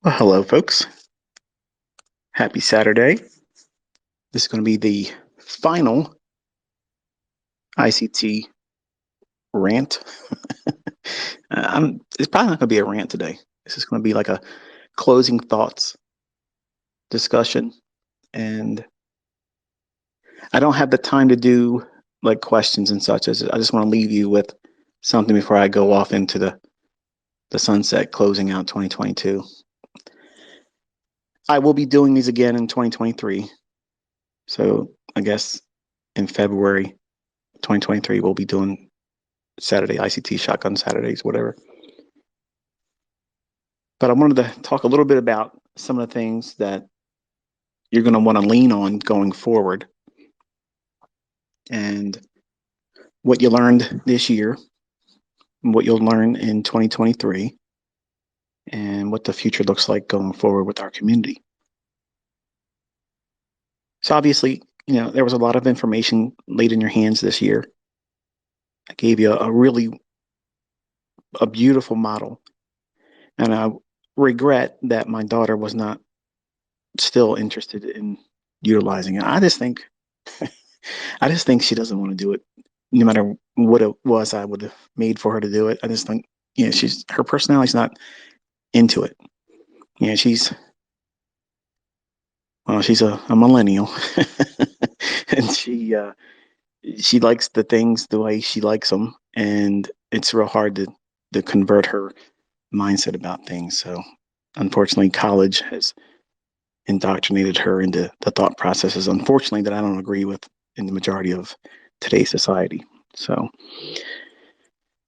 Well, hello, folks. Happy Saturday. This is going to be the final ICT rant. It's probably not going to be a rant today. This is going to be like a closing thoughts discussion. And I don't have the time to do like questions and such. I just want to leave you with something before I go off into the sunset, closing out 2022. I will be doing these again in 2023. So I guess in February 2023, we'll be doing Saturday ICT shotgun Saturdays, whatever. But I wanted to talk a little bit about some of the things that you're going to want to lean on going forward and what you learned this year, what you'll learn in 2023, and what the future looks like going forward with our community. So obviously, there was a lot of information laid in your hands this year. I gave you a beautiful model, and I regret that my daughter was not still interested in utilizing it. I just think she doesn't want to do it. No matter what it was I would have made for her to do it. I just think, her personality's not into it. She's she's a millennial, and she likes the things the way she likes them, and it's real hard to convert her mindset about things. So, unfortunately, college has indoctrinated her into the thought processes, unfortunately, that I don't agree with in the majority of today's society. So,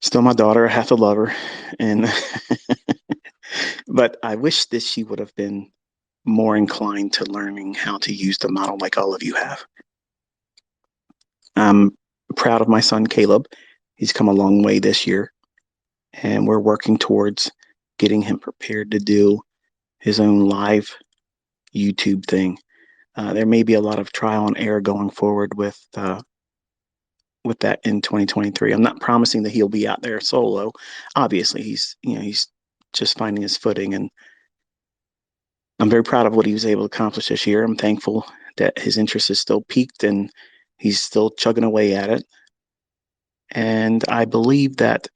still my daughter. I have to love her, and but I wish that she would have been more inclined to learning how to use the model like all of you have. I'm proud of my son Caleb. He's come a long way this year, and we're working towards getting him prepared to do his own live YouTube thing. There may be a lot of trial and error going forward with that in 2023. I'm not promising that he'll be out there solo. Obviously, he's just finding his footing, and I'm very proud of what he was able to accomplish this year. I'm thankful that his interest is still peaked and he's still chugging away at it. And I believe that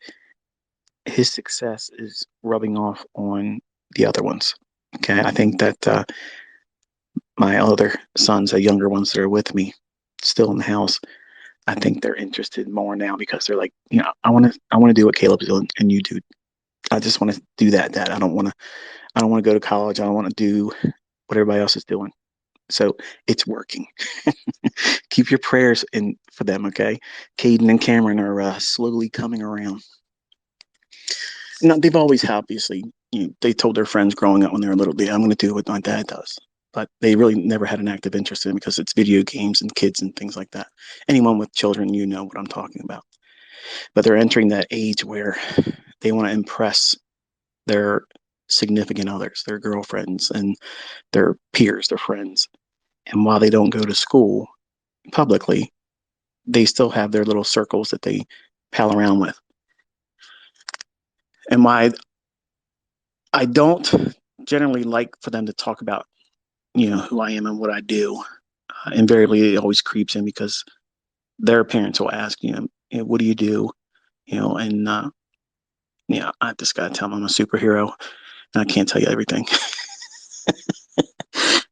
his success is rubbing off on the other ones. Okay, I think that my other sons, the younger ones that are with me, still in the house, I think they're interested more now because they're like, I want to do what Caleb's doing and you do. I just want to do that. Dad, I don't want to go to college. I don't want to do what everybody else is doing. So it's working. Keep your prayers in for them, okay? Caden and Cameron are slowly coming around. Now, they've always obviously, they told their friends growing up when they were little, I'm going to do what my dad does. But they really never had an active interest in it because it's video games and kids and things like that. Anyone with children, you know what I'm talking about. But they're entering that age where they want to impress their significant others, their girlfriends, and their peers, their friends. And while they don't go to school publicly, they still have their little circles that they pal around with. And why I don't generally like for them to talk about, who I am and what I do. Invariably, it always creeps in because their parents will ask, what do you do? And I just got to tell them I'm a superhero and I can't tell you everything.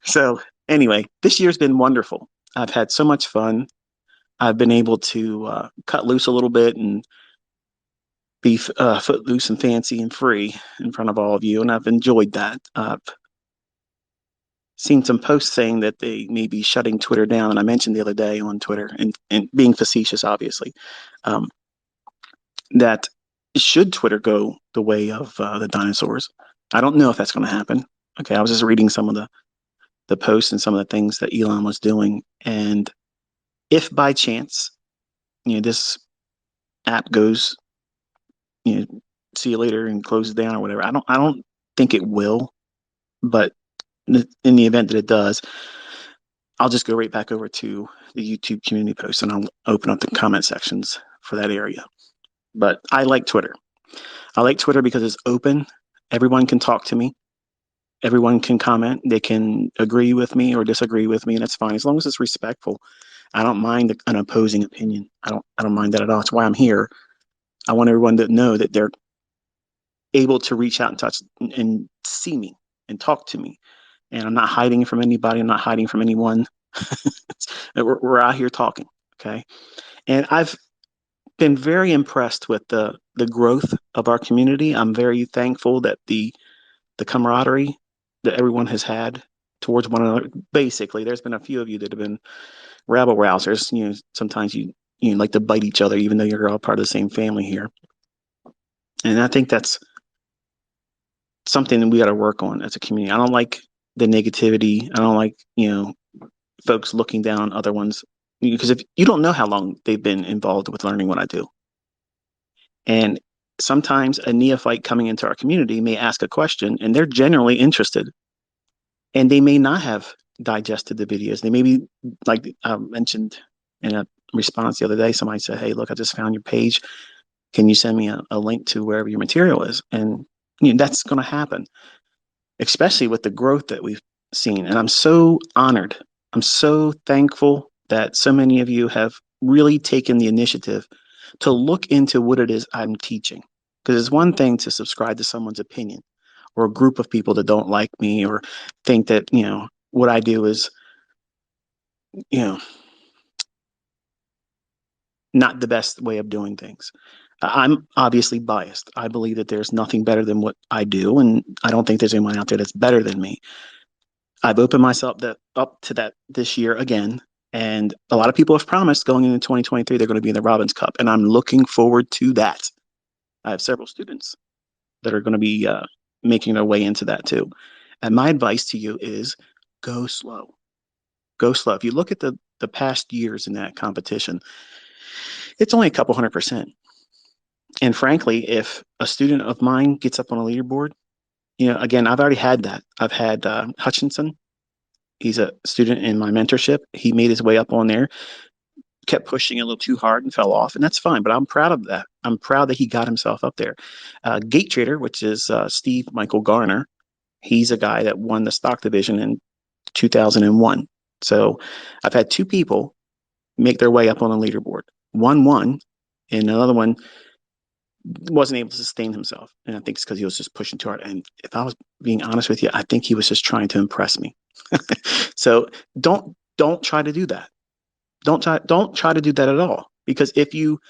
So, anyway, this year's been wonderful. I've had so much fun. I've been able to cut loose a little bit and be footloose and fancy and free in front of all of you, and I've enjoyed that. I've seen some posts saying that they may be shutting Twitter down, and I mentioned the other day on Twitter, and being facetious, obviously, um, that should Twitter go the way of the dinosaurs, I don't know if that's going to happen. Okay, I was just reading some of the posts and some of the things that Elon was doing, and if by chance, this app goes, see you later and closes down or whatever, I don't think it will, but in the event that it does, I'll just go right back over to the YouTube community post and I'll open up the comment sections for that area. But I like Twitter. I like Twitter because it's open. Everyone can talk to me. Everyone can comment. They can agree with me or disagree with me, and that's fine as long as it's respectful. I don't mind an opposing opinion. I don't mind that at all. That's why I'm here. I want everyone to know that they're able to reach out and touch and see me and talk to me. And I'm not hiding from anybody. I'm not hiding from anyone. we're out here talking. Okay. And I've been very impressed with the growth of our community. I'm very thankful that the camaraderie that everyone has had towards one another. Basically, there's been a few of you that have been rabble rousers. Sometimes you like to bite each other, even though you're all part of the same family here. And I think that's something that we got to work on as a community. I don't like the negativity. I don't like folks looking down on other ones, because if you don't know how long they've been involved with learning what I do, and sometimes a neophyte coming into our community may ask a question and they're generally interested, and they may not have digested the videos. They may be, like I mentioned in a response the other day, somebody said, "Hey, look, I just found your page. Can you send me a link to wherever your material is?" And that's going to happen, especially with the growth that we've seen. And I'm so honored. I'm so thankful that so many of you have really taken the initiative to look into what it is I'm teaching. Because it's one thing to subscribe to someone's opinion or a group of people that don't like me or think that, what I do is, you know, not the best way of doing things. I'm obviously biased. I believe that there's nothing better than what I do, and I don't think there's anyone out there that's better than me. I've opened myself up to that this year again, and a lot of people have promised going into 2023 they're going to be in the Robbins Cup, and I'm looking forward to that. I have several students that are going to be making their way into that too. And my advice to you is go slow. Go slow. If you look at the past years in that competition, it's only a couple 100%. And frankly, if a student of mine gets up on a leaderboard, again, I've already had that. I've had Hutchinson. He's a student in my mentorship. He made his way up on there, kept pushing a little too hard and fell off, and that's fine. But I'm proud of that. I'm proud that he got himself up there. Gate Trader, which is Steve Michael Garner, he's a guy that won the stock division in 2001. So I've had two people make their way up on the leaderboard. One won, and another one wasn't able to sustain himself. And I think it's because he was just pushing too hard. And if I was being honest with you, I think he was just trying to impress me. So don't try to do that. Don't try to do that at all. Because if you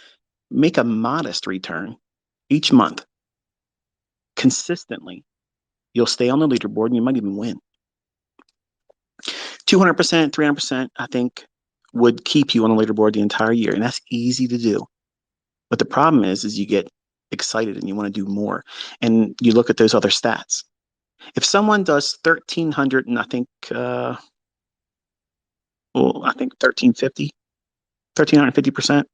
make a modest return each month consistently, you'll stay on the leaderboard and you might even win. 200%, 300%, I think, would keep you on the leaderboard the entire year. And that's easy to do. But the problem is you get excited and you want to do more. And you look at those other stats. If someone does 1,300 and I think 1,350, 1,350%,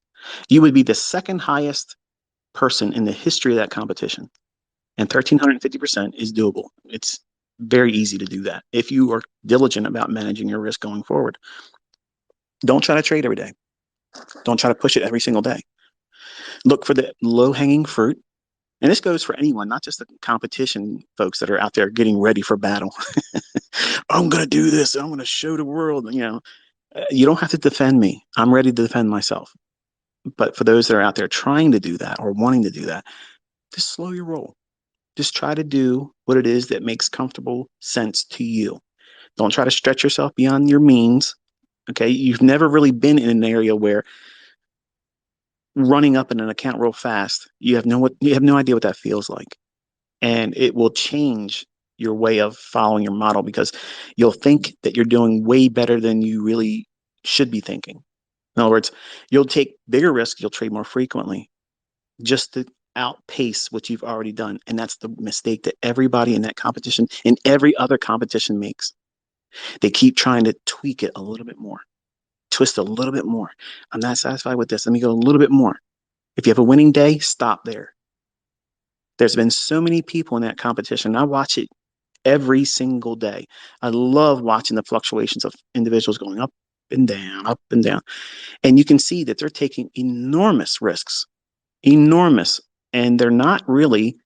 you would be the second highest person in the history of that competition. And 1,350% is doable. It's very easy to do that if you are diligent about managing your risk going forward. Don't try to trade every day. Don't try to push it every single day. Look for the low-hanging fruit. And this goes for anyone, not just the competition folks that are out there getting ready for battle. I'm going to do this. I'm going to show the world. You don't have to defend me. I'm ready to defend myself. But for those that are out there trying to do that or wanting to do that, just slow your roll. Just try to do what it is that makes comfortable sense to you. Don't try to stretch yourself beyond your means. Okay. You've never really been in an area where running up in an account real fast, you have no idea what that feels like. And it will change your way of following your model because you'll think that you're doing way better than you really should be thinking. In other words, you'll take bigger risks, you'll trade more frequently just to outpace what you've already done. And that's the mistake that everybody in that competition and every other competition makes. They keep trying to tweak it a little bit more, twist a little bit more. I'm not satisfied with this. Let me go a little bit more. If you have a winning day, stop there. There's been so many people in that competition. I watch it every single day. I love watching the fluctuations of individuals going up and down, up and down. And you can see that they're taking enormous risks, enormous, and they're not really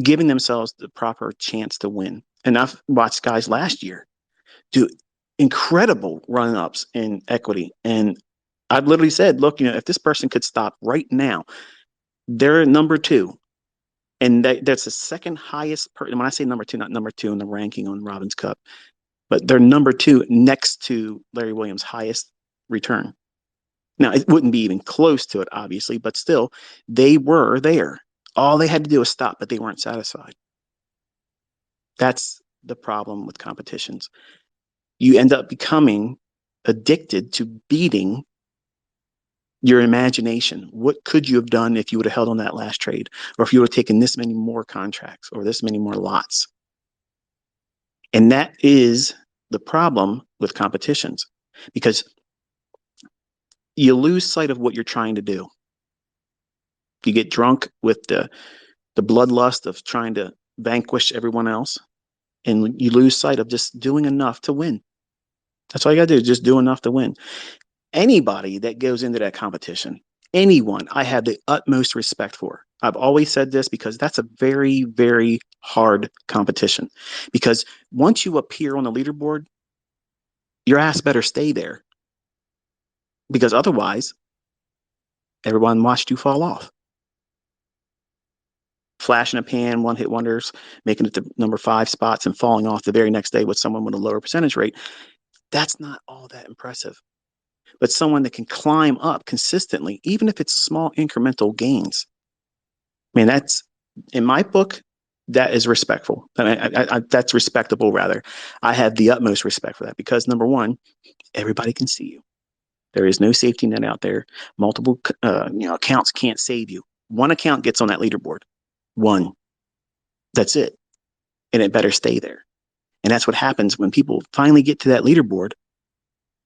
giving themselves the proper chance to win. And I've watched guys last year do incredible run-ups in equity. And I've literally said, look, if this person could stop right now, they're number two. And that's the second highest person. When I say number two, not number two in the ranking on Robin's Cup, but they're number two next to Larry Williams' highest return. Now, it wouldn't be even close to it, obviously, but still, they were there. All they had to do was stop, but they weren't satisfied. That's the problem with competitions. You end up becoming addicted to beating your imagination. What could you have done if you would have held on that last trade, or if you would have taken this many more contracts or this many more lots? And that is the problem with competitions, because you lose sight of what you're trying to do. You get drunk with the bloodlust of trying to vanquish everyone else, and you lose sight of just doing enough to win. That's all you got to do, just do enough to win. Anybody that goes into that competition, anyone, I have the utmost respect for. I've always said this because that's a very, very hard competition. Because once you appear on the leaderboard, your ass better stay there. Because otherwise, everyone watched you fall off. Flash in a pan, one hit wonders, making it to number 5 spots and falling off the very next day with someone with a lower percentage rate. That's not all that impressive. But someone that can climb up consistently, even if it's small incremental gains. I mean, that's, in my book, that is respectful. That's respectable, rather. I have the utmost respect for that because, number one, everybody can see you. There is no safety net out there. Multiple accounts can't save you. One account gets on that leaderboard. One. That's it. And it better stay there. And that's what happens when people finally get to that leaderboard,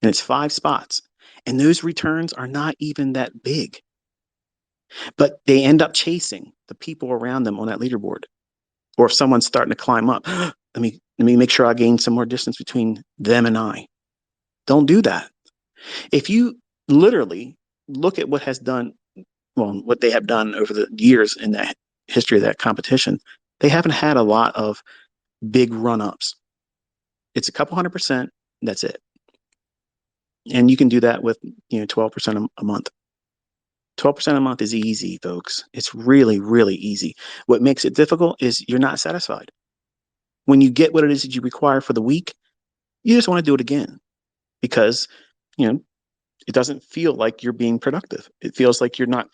and it's 5 spots. And those returns are not even that big. But they end up chasing the people around them on that leaderboard. Or if someone's starting to climb up, let me make sure I gain some more distance between them and I. Don't do that. If you literally look at what they have done over the years in that history of that competition, they haven't had a lot of big run-ups. It's a couple 100%. That's it. And you can do that with 12% a month. 12% a month is easy, folks. It's really, really easy. What makes it difficult is you're not satisfied. When you get what it is that you require for the week, you just want to do it again because, it doesn't feel like you're being productive. It feels like you're not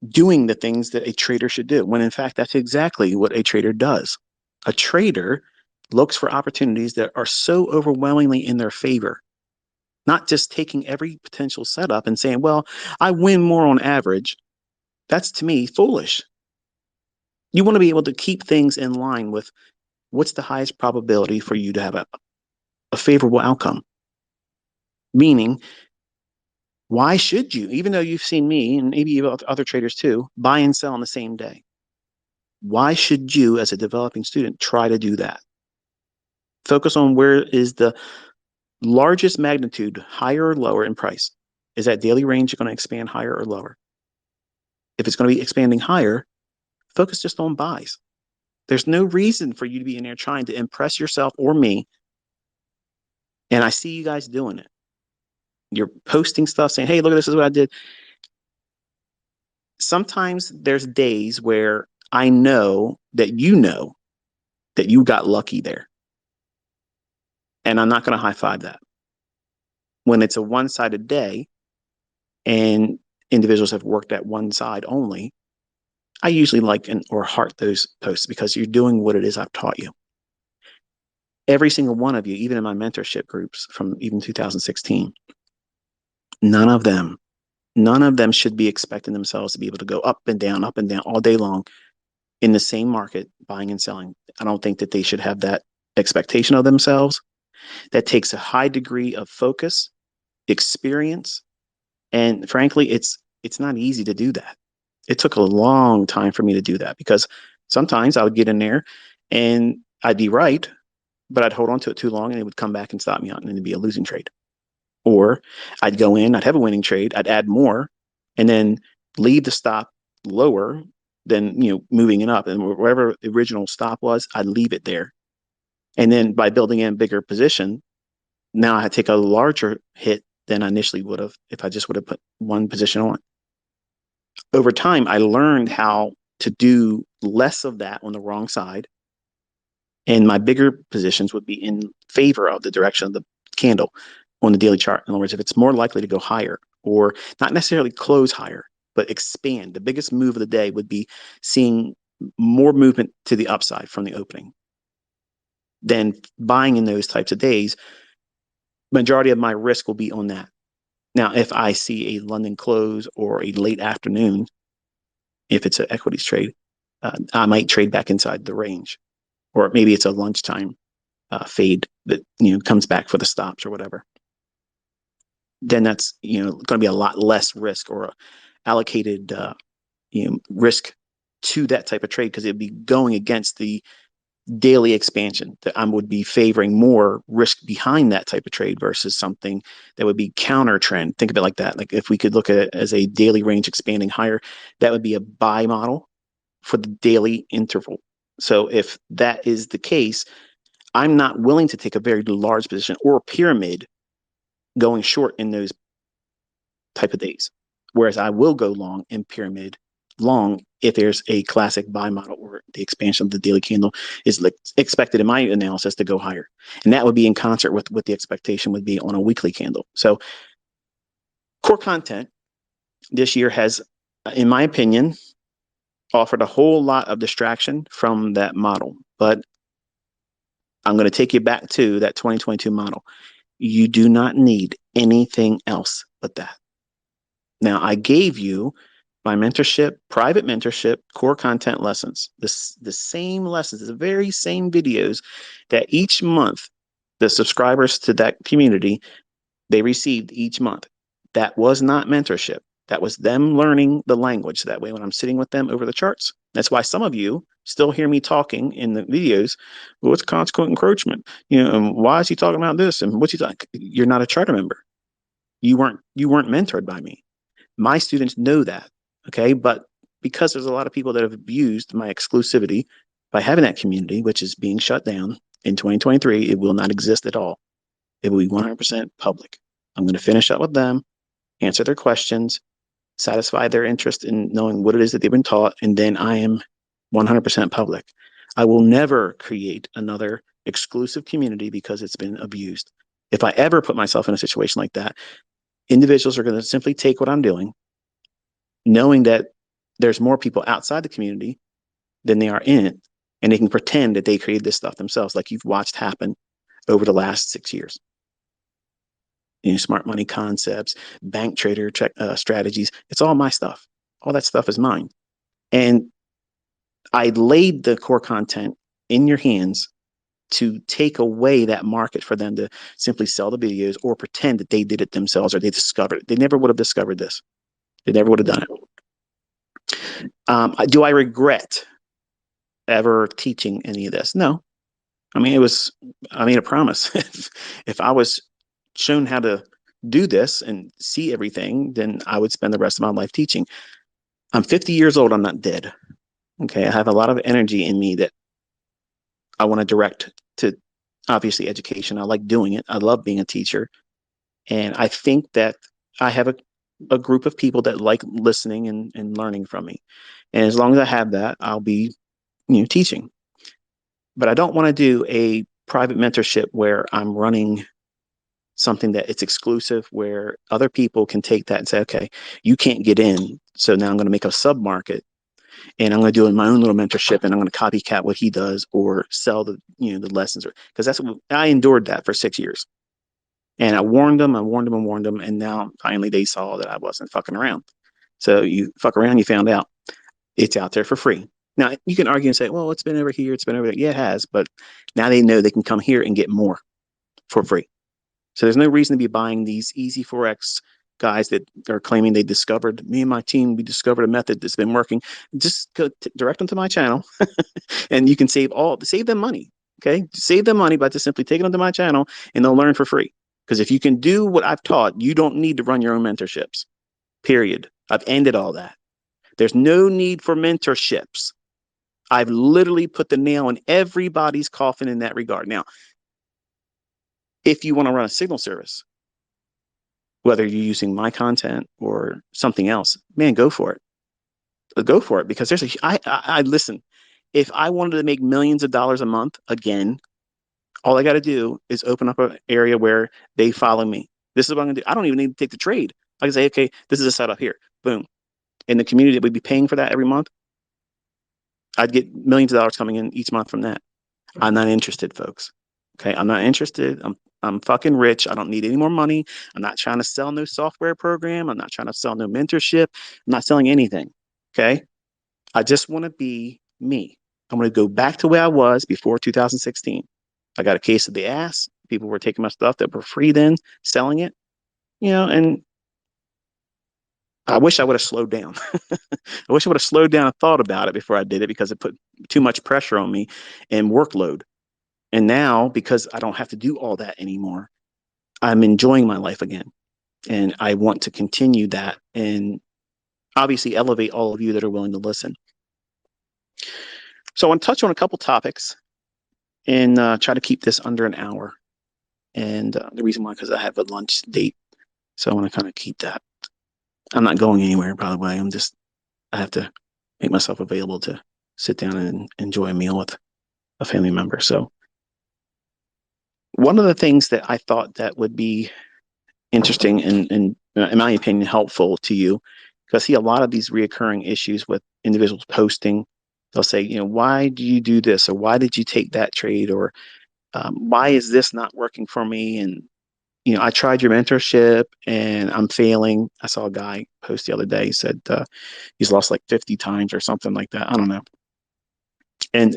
doing the things that a trader should do, when in fact, that's exactly what a trader does. A trader looks for opportunities that are so overwhelmingly in their favor, not just taking every potential setup and saying, well, I win more on average. That's, to me, foolish. You want to be able to keep things in line with what's the highest probability for you to have a favorable outcome. Meaning, why should you, even though you've seen me and maybe other traders too, buy and sell on the same day? Why should you, as a developing student, try to do that? Focus on where is the largest magnitude, higher or lower in price. Is that daily range going to expand higher or lower? If it's going to be expanding higher, focus just on buys. There's no reason for you to be in there trying to impress yourself or me. And I see you guys doing it. You're posting stuff saying, hey, look, this is what I did. Sometimes there's days where I know that you got lucky there. And I'm not going to high five that. When it's a one-sided day and individuals have worked at one side only, I usually like or heart those posts because you're doing what it is I've taught you. Every single one of you, even in my mentorship groups from even 2016, none of them should be expecting themselves to be able to go up and down all day long in the same market, buying and selling. I don't think that they should have that expectation of themselves. That takes a high degree of focus, experience, and frankly, it's not easy to do that. It took a long time for me to do that because sometimes I would get in there and I'd be right, but I'd hold on to it too long and it would come back and stop me out and it'd be a losing trade. Or I'd go in, I'd have a winning trade, I'd add more, and then leave the stop lower then, moving it up. And wherever the original stop was, I'd leave it there. And then by building in a bigger position, now I take a larger hit than I initially would have if I just would have put one position on. Over time, I learned how to do less of that on the wrong side. And my bigger positions would be in favor of the direction of the candle on the daily chart. In other words, if it's more likely to go higher, or not necessarily close higher, but expand. The biggest move of the day would be seeing more movement to the upside from the opening. Then buying in those types of days, majority of my risk will be on that. Now, if I see a London close or a late afternoon, if it's an equities trade, I might trade back inside the range. Or maybe it's a lunchtime fade that comes back for the stops or whatever. Then that's going to be a lot less risk, or allocated risk to that type of trade, because it'd be going against the daily expansion. That I would be favoring more risk behind that type of trade versus something that would be counter trend. Think of it like that. Like if we could look at it as a daily range expanding higher, that would be a buy model for the daily interval. So if that is the case, I'm not willing to take a very large position or pyramid going short in those type of days. Whereas I will go long in pyramid long if there's a classic buy model or the expansion of the daily candle is expected in my analysis to go higher. And that would be in concert with what the expectation would be on a weekly candle. So core content this year has, in my opinion, offered a whole lot of distraction from that model. But I'm going to take you back to that 2022 model. You do not need anything else but that. Now, I gave you my mentorship, private mentorship, core content lessons. The same lessons, the very same videos that each month the subscribers to that community, they received each month. That was not mentorship. That was them learning the language. That way, when I'm sitting with them over the charts, that's why some of you still hear me talking in the videos. Well, what's consequent encroachment? And why is he talking about this? And what's he talking? You're not a charter member. You weren't mentored by me. My students know that. Okay. But because there's a lot of people that have abused my exclusivity by having that community, which is being shut down in 2023, it will not exist at all. It will be 100% public. I'm going to finish up with them, answer their questions, satisfy their interest in knowing what it is that they've been taught, and then I am 100% public. I will never create another exclusive community because it's been abused. If I ever put myself in a situation like that, individuals are going to simply take what I'm doing, knowing that there's more people outside the community than they are in it, and they can pretend that they created this stuff themselves, like you've watched happen over the last 6 years. Smart money concepts, bank trader strategies. It's all my stuff. All that stuff is mine. And I laid the core content in your hands to take away that market for them to simply sell the videos or pretend that they did it themselves or they discovered it. They never would have discovered this. They never would have done it. Do I regret ever teaching any of this? No. I made a promise. If I was shown how to do this and see everything, then I would spend the rest of my life teaching. I'm 50 years old. I'm not dead. Okay. I have a lot of energy in me that I want to direct to, obviously, education. I like doing it. I love being a teacher. And I think that I have a group of people that like listening and learning from me. And as long as I have that, I'll be, teaching. But I don't want to do a private mentorship where I'm running something that it's exclusive, where other people can take that and say, okay, you can't get in. So now I'm going to make a sub market and I'm going to do my own little mentorship and I'm going to copycat what he does or sell the lessons, because that's what I endured that for 6 years. And I warned them. And now finally they saw that I wasn't fucking around. So you fuck around, you found out. It's out there for free. Now you can argue and say, well, it's been over here. It's been over there. Yeah, it has. But now they know they can come here and get more for free. So there's no reason to be buying these easy forex guys that are claiming they discovered, me and my team, we discovered a method that's been working. Just go direct them to my channel and you can save them money. Okay. Save them money by just simply taking them to my channel and they'll learn for free. Because if you can do what I've taught, you don't need to run your own mentorships, period. I've ended all that. There's no need for mentorships. I've literally put the nail in everybody's coffin in that regard. Now, if you want to run a signal service, whether you're using my content or something else, man, go for it. Go for it, because I listen. If I wanted to make millions of dollars a month again, all I got to do is open up an area where they follow me. This is what I'm going to do. I don't even need to take the trade. I can say, okay, this is a setup here. Boom. In the community that would be paying for that every month, I'd get millions of dollars coming in each month from that. I'm not interested, folks. Okay, I'm not interested. I'm fucking rich. I don't need any more money. I'm not trying to sell no software program. I'm not trying to sell no mentorship. I'm not selling anything. Okay, I just want to be me. I'm going to go back to where I was before 2016. I got a case of the ass. People were taking my stuff that were free then, selling it, and I wish I would have slowed down. I wish I would have slowed down and thought about it before I did it, because it put too much pressure on me and workload. And now, because I don't have to do all that anymore, I'm enjoying my life again. And I want to continue that and obviously elevate all of you that are willing to listen. So I want to touch on a couple topics and try to keep this under an hour. And the reason why, because I have a lunch date. So I want to kind of keep that. I'm not going anywhere, by the way. I have to make myself available to sit down and enjoy a meal with a family member. So one of the things that I thought that would be interesting and in my opinion, helpful to you, because I see a lot of these reoccurring issues with individuals posting. They'll say, why do you do this? Or why did you take that trade? Or why is this not working for me? And, I tried your mentorship and I'm failing. I saw a guy post the other day. He said he's lost like 50 times or something like that. I don't know. And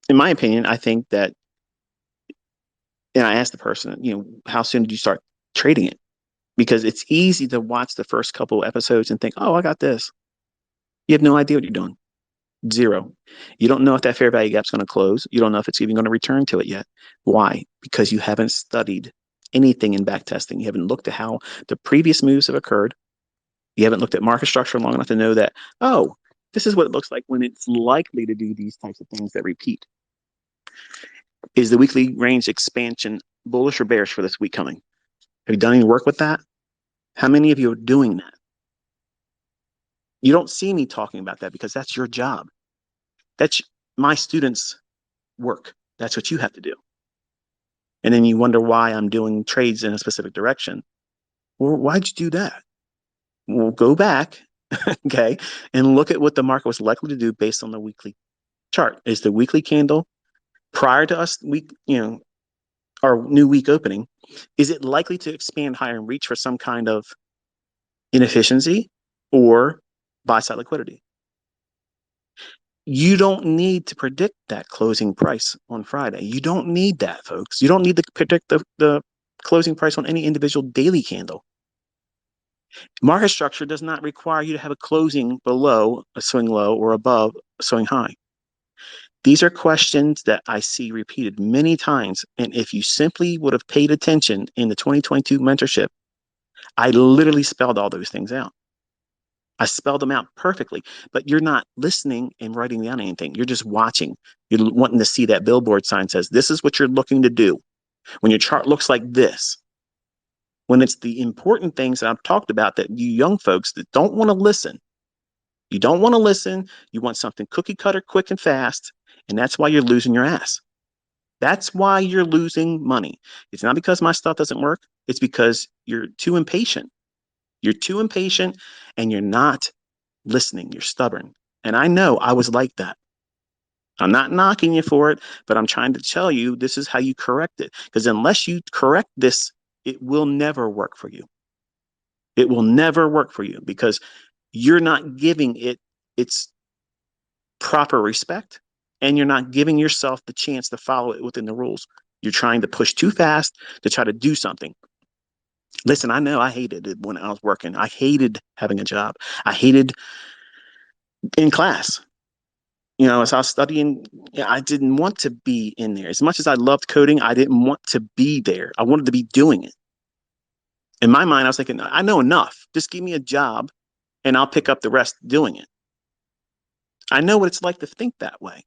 in my opinion, I think that, and I asked the person, how soon did you start trading it? Because it's easy to watch the first couple of episodes and think, oh, I got this. You have no idea what you're doing. Zero. You don't know if that fair value gap is going to close. You don't know if it's even going to return to it yet. Why? Because you haven't studied anything in back testing. You haven't looked at how the previous moves have occurred. You haven't looked at market structure long enough to know that, oh, this is what it looks like when it's likely to do these types of things that repeat. Is the weekly range expansion bullish or bearish for this week coming? Have you done any work with that? How many of you are doing that? You don't see me talking about that because that's your job. That's my students' work. That's what you have to do. And then you wonder why I'm doing trades in a specific direction. Well, why'd you do that? Well, go back, okay, and look at what the market was likely to do based on the weekly chart. Is the weekly candle prior to us our new week opening, is it likely to expand higher and reach for some kind of inefficiency or buy side liquidity? You don't need to predict that closing price on Friday. You don't need that, folks. You don't need to predict the closing price on any individual daily candle. Market structure does not require you to have a closing below a swing low or above a swing high. These are questions that I see repeated many times. And if you simply would have paid attention in the 2022 mentorship, I literally spelled all those things out. I spelled them out perfectly, but you're not listening and writing down anything. You're just watching. You're wanting to see that billboard sign says, this is what you're looking to do. When your chart looks like this, when it's the important things that I've talked about that you young folks that don't want to listen, you don't want to listen. You want something cookie cutter, quick and fast. And that's why you're losing your ass. That's why you're losing money. It's not because my stuff doesn't work. It's because you're too impatient. You're too impatient and you're not listening. You're stubborn. And I know I was like that. I'm not knocking you for it, but I'm trying to tell you this is how you correct it. Because unless you correct this, it will never work for you. It will never work for you because you're not giving it its proper respect and you're not giving yourself the chance to follow it within the rules. You're trying to push too fast to try to do something. Listen, I know I hated it when I was working. I hated having a job. I hated in class. As I was studying, I didn't want to be in there. As much as I loved coding, I didn't want to be there. I wanted to be doing it. In my mind, I was thinking, I know enough. Just give me a job and I'll pick up the rest doing it. I know what it's like to think that way.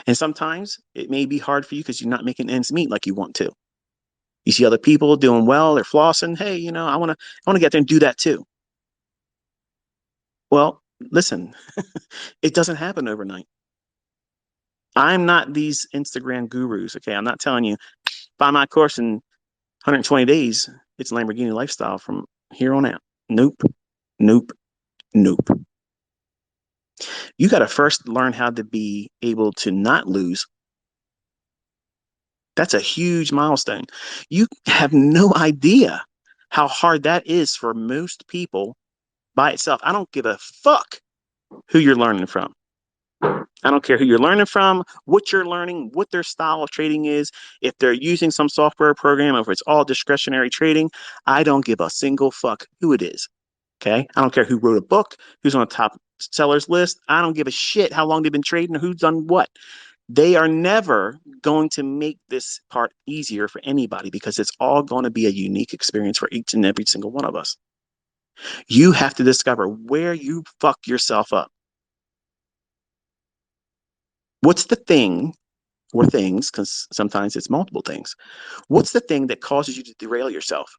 And sometimes it may be hard for you because you're not making ends meet like you want to. You see other people doing well, they're flossing. Hey, I want to get there and do that too. Well, listen, it doesn't happen overnight. I'm not these Instagram gurus. Okay. I'm not telling you buy my course in 120 days. It's Lamborghini lifestyle from here on out. Nope. Nope. Nope. You got to first learn how to be able to not lose. That's a huge milestone. You have no idea how hard that is for most people by itself. I don't give a fuck who you're learning from. I don't care who you're learning from, what you're learning, what their style of trading is. If they're using some software program, or if it's all discretionary trading, I don't give a single fuck who it is. Okay. I don't care who wrote a book, who's on the top sellers list. I don't give a shit how long they've been trading or who's done what. They are never going to make this part easier for anybody because it's all going to be a unique experience for each and every single one of us. You have to discover where you fuck yourself up. What's the thing or things, because sometimes it's multiple things. What's the thing that causes you to derail yourself?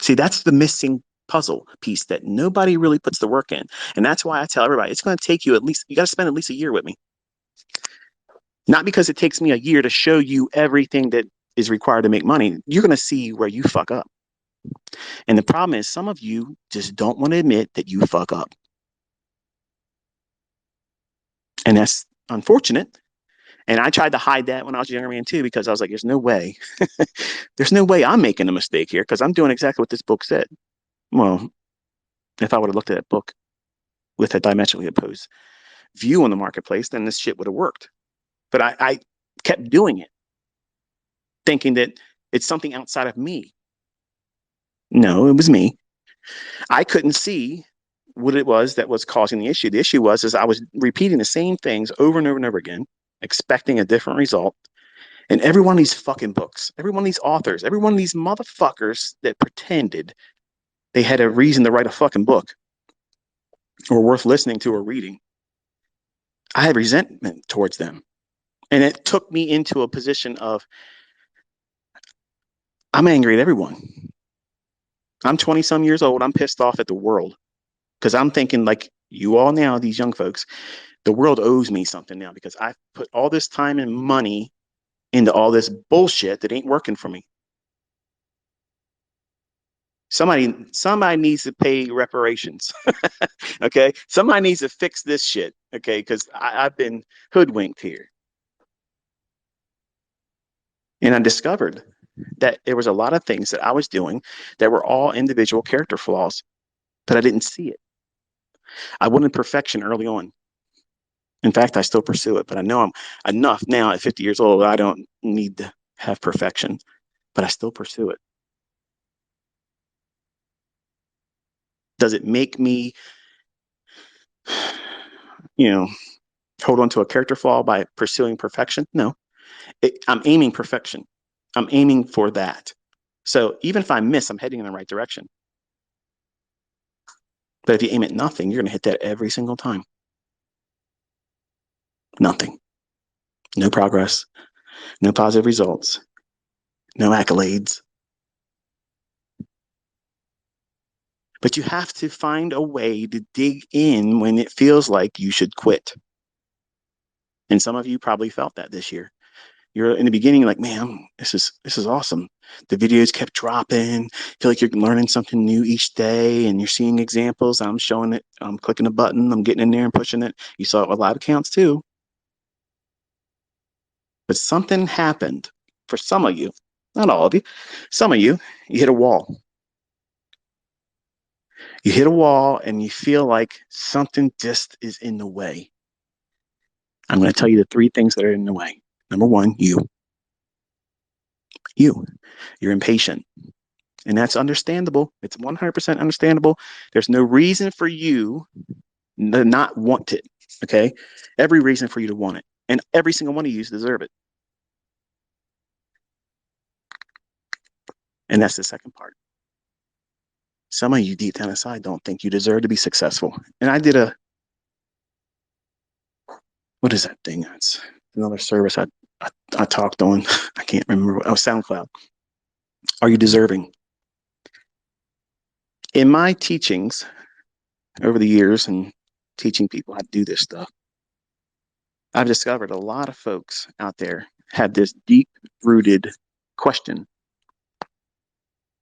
See, that's the missing puzzle piece that nobody really puts the work in. And that's why I tell everybody it's going to take you you got to spend at least a year with me. Not because it takes me a year to show you everything that is required to make money. You're going to see where you fuck up. And the problem is some of you just don't want to admit that you fuck up. And that's unfortunate. And I tried to hide that when I was a younger man too, because I was like, there's no way. There's no way I'm making a mistake here because I'm doing exactly what this book said. Well, if I would have looked at that book with a diametrically opposed view on the marketplace, then this shit would have worked. But I kept doing it, thinking that it's something outside of me. No, it was me. I couldn't see what it was that was causing the issue. The issue was is I was repeating the same things over and over and over again, expecting a different result. And every one of these fucking books, every one of these authors, every one of these motherfuckers that pretended they had a reason to write a fucking book or worth listening to or reading, I had resentment towards them. And it took me into a position of, I'm angry at everyone. I'm 20 some years old. I'm pissed off at the world because I'm thinking like you all now, these young folks, the world owes me something now because I've put all this time and money into all this bullshit that ain't working for me. Somebody needs to pay reparations. Okay. Somebody needs to fix this shit. Okay. Because I've been hoodwinked here. And I discovered that there was a lot of things that I was doing that were all individual character flaws, but I didn't see it. I wanted perfection early on. In fact, I still pursue it, but I know I'm enough now at 50 years old. I don't need to have perfection, but I still pursue it. Does it make me, you know, hold on to a character flaw by pursuing perfection? No, I'm aiming perfection. I'm aiming for that. So even if I miss, I'm heading in the right direction. But if you aim at nothing, you're going to hit that every single time. Nothing. No progress. No positive results. No accolades. But you have to find a way to dig in when it feels like you should quit. And some of you probably felt that this year. You're in the beginning like, man, this is awesome. The videos kept dropping. Feel like you're learning something new each day and you're seeing examples. I'm showing it. I'm clicking a button. I'm getting in there and pushing it. You saw it with live accounts too. But something happened for some of you, not all of you. Some of you hit a wall. You hit a wall and you feel like something just is in the way. I'm going to tell you the three things that are in the way. Number one, you. You're impatient. And that's understandable. It's 100% understandable. There's no reason for you to not want it. Okay. Every reason for you to want it. And every single one of you deserve it. And that's the second part. some of you deep down inside don't think you deserve to be successful. And I did what is that thing? It's another service I talked on. I can't remember. Oh, SoundCloud. Are you deserving? In my teachings over the years and teaching people how to do this stuff, I've discovered a lot of folks out there have this deep-rooted question.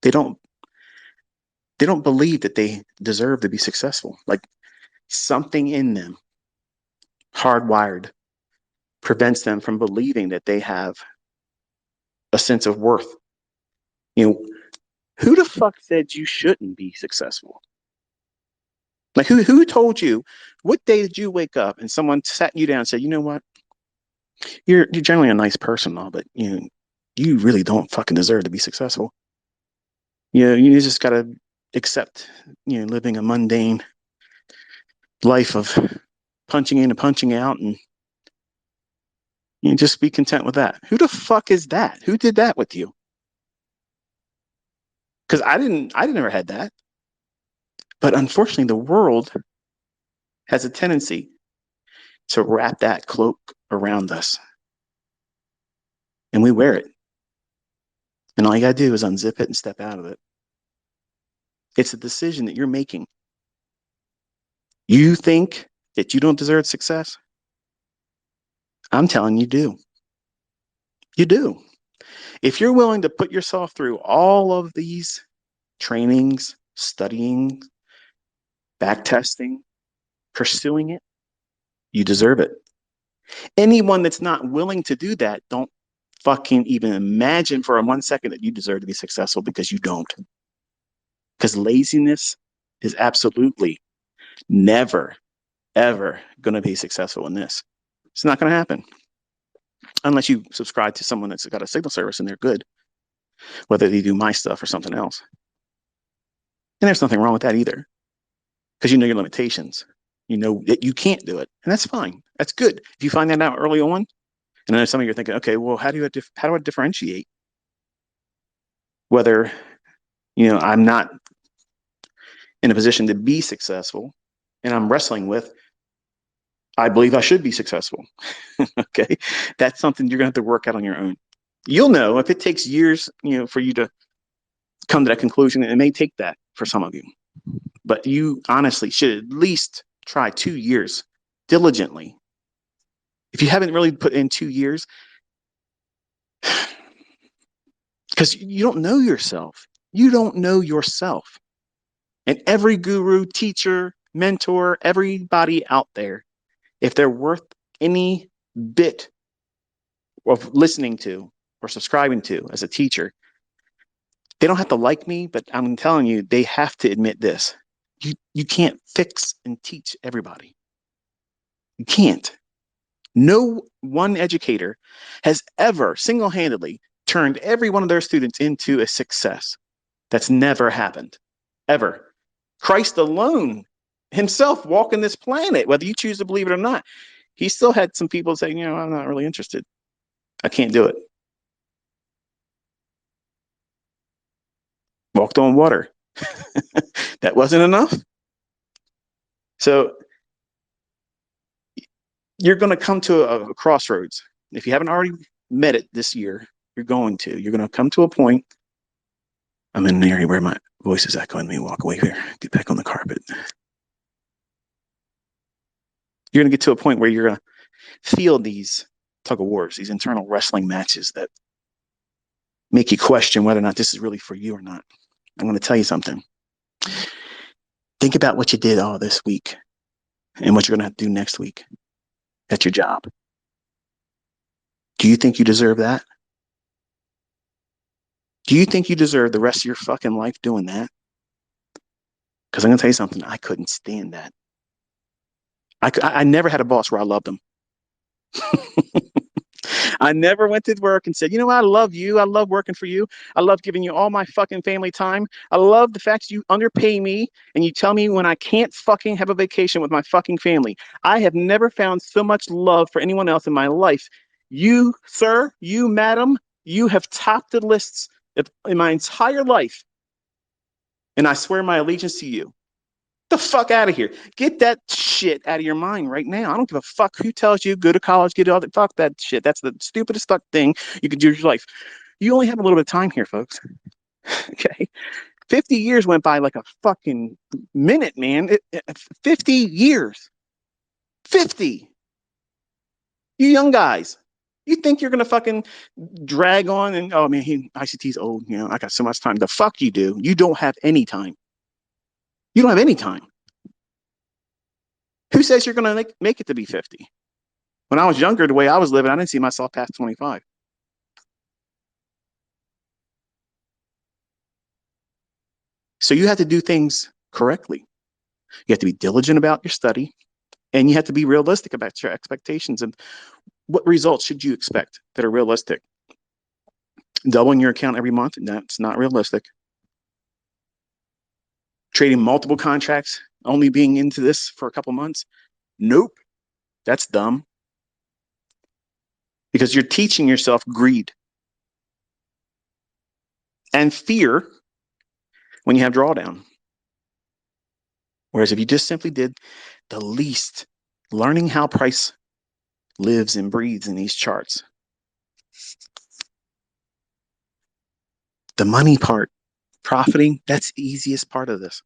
They don't believe that they deserve to be successful. Like something in them, hardwired, prevents them from believing that they have a sense of worth. You know, who the fuck said you shouldn't be successful? Like who told you? What day did you wake up and someone sat you down and said, you know what? You're generally a nice person, all, but you really don't fucking deserve to be successful. You just gotta accept, living a mundane life of punching in and punching out, and just be content with that. Who the fuck is that? Who did that with you? Because I never had that. But unfortunately, the world has a tendency to wrap that cloak around us. And we wear it. And all you gotta do is unzip it and step out of it. It's a decision that you're making. You think that you don't deserve success? I'm telling you, do. You do. If you're willing to put yourself through all of these trainings, studying, back testing, pursuing it, you deserve it. Anyone that's not willing to do that, don't fucking even imagine for 1 second that you deserve to be successful, because you don't. Because laziness is absolutely never, ever going to be successful in this. It's not going to happen. Unless you subscribe to someone that's got a signal service and they're good, whether they do my stuff or something else. And there's nothing wrong with that either, because you know your limitations. You know that you can't do it, and that's fine. That's good. If you find that out early on, and then some of you are thinking, okay, well, how do I differentiate whether I'm not in a position to be successful, and I'm wrestling with, I believe I should be successful. Okay, that's something you're gonna have to work out on your own. You'll know if it takes years, for you to come to that conclusion. It may take that for some of you, but you honestly should at least try 2 years diligently. If you haven't really put in 2 years, because you don't know yourself. You don't know yourself. And every guru, teacher, mentor, everybody out there, if they're worth any bit of listening to or subscribing to as a teacher, they don't have to like me, but I'm telling you, they have to admit this. You can't fix and teach everybody. You can't. No one educator has ever single-handedly turned every one of their students into a success. That's never happened, ever. Christ alone, himself, walking this planet, whether you choose to believe it or not, he still had some people saying, I'm not really interested. I can't do it. Walked on water. That wasn't enough. So you're going to come to a crossroads. If you haven't already met it this year, you're going to come to a point. I'm in an area where my voice is echoing. Let me walk away here, get back on the carpet. You're going to get to a point where you're going to feel these tug of wars, these internal wrestling matches that make you question whether or not this is really for you or not. I'm going to tell you something. Think about what you did all this week and what you're going to have to do next week at your job. Do you think you deserve that? Do you think you deserve the rest of your fucking life doing that? Because I'm going to tell you something. I couldn't stand that. I never had a boss where I loved him. I never went to work and said, I love you. I love working for you. I love giving you all my fucking family time. I love the fact that you underpay me and you tell me when I can't fucking have a vacation with my fucking family. I have never found so much love for anyone else in my life. You, sir, you, madam, you have topped the lists in my entire life. and I swear my allegiance to you. The fuck out of here. Get that shit out of your mind right now. I don't give a fuck who tells you go to college, get all that. Fuck that shit. That's the stupidest fuck thing you could do in your life. You only have a little bit of time here, folks. Okay. 50 years went by like a fucking minute, man. 50 years. 50. You young guys. You think you're gonna fucking drag on and oh man, ICT's old, you know, I got so much time. The fuck you do. You don't have any time. You don't have any time. Who says you're gonna make it to be 50? When I was younger, the way I was living, I didn't see myself past 25. So you have to do things correctly. You have to be diligent about your study, and you have to be realistic about your expectations and what results should you expect that are realistic. Doubling your account every month, that's not realistic. Trading multiple contracts, only being into this for a couple months, nope, that's dumb. Because you're teaching yourself greed and fear when you have drawdown. Whereas if you just simply did the least, learning how price lives and breathes in these charts, the money part, profiting, that's the easiest part of this.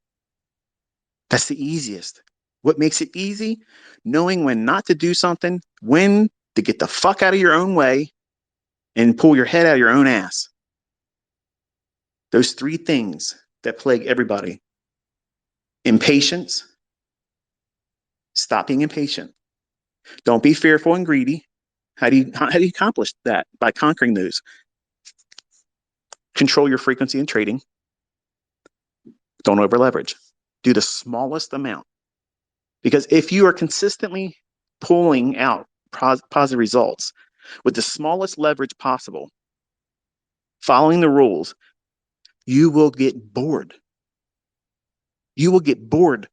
That's the easiest. What makes it easy? Knowing when not to do something, when to get the fuck out of your own way and pull your head out of your own ass. Those three things that plague everybody. Impatience. Stop being impatient. Don't be fearful and greedy. How do you accomplish that? By conquering those. Control your frequency in trading. Don't over leverage. Do the smallest amount. Because if you are consistently pulling out positive results with the smallest leverage possible, following the rules, you will get bored. You will get bored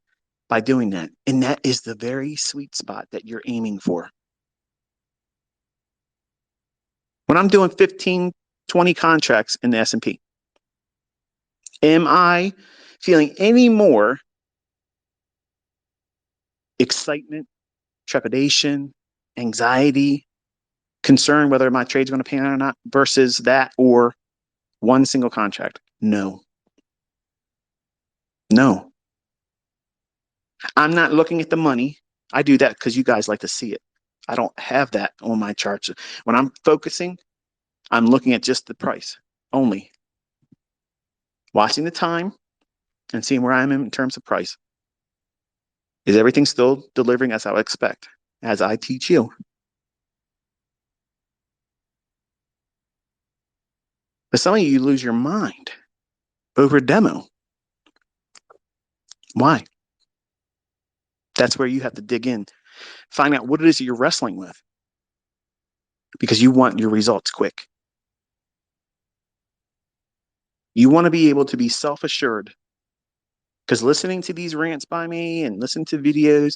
by doing that. And that is the very sweet spot that you're aiming for. When I'm doing 15, 20 contracts in the S&P, am I feeling any more excitement, trepidation, anxiety, concern whether my trade's going to pan out or not versus that or one single contract? No. No. I'm not looking at the money. I do that because you guys like to see it. I don't have that on my charts. When I'm focusing, I'm looking at just the price only. Watching the time and seeing where I am in terms of price. Is everything still delivering as I would expect, as I teach you? But some of you lose your mind over a demo. Why? That's where you have to dig in. Find out what it is that you're wrestling with. Because you want your results quick. You want to be able to be self-assured. Because listening to these rants by me and listening to videos,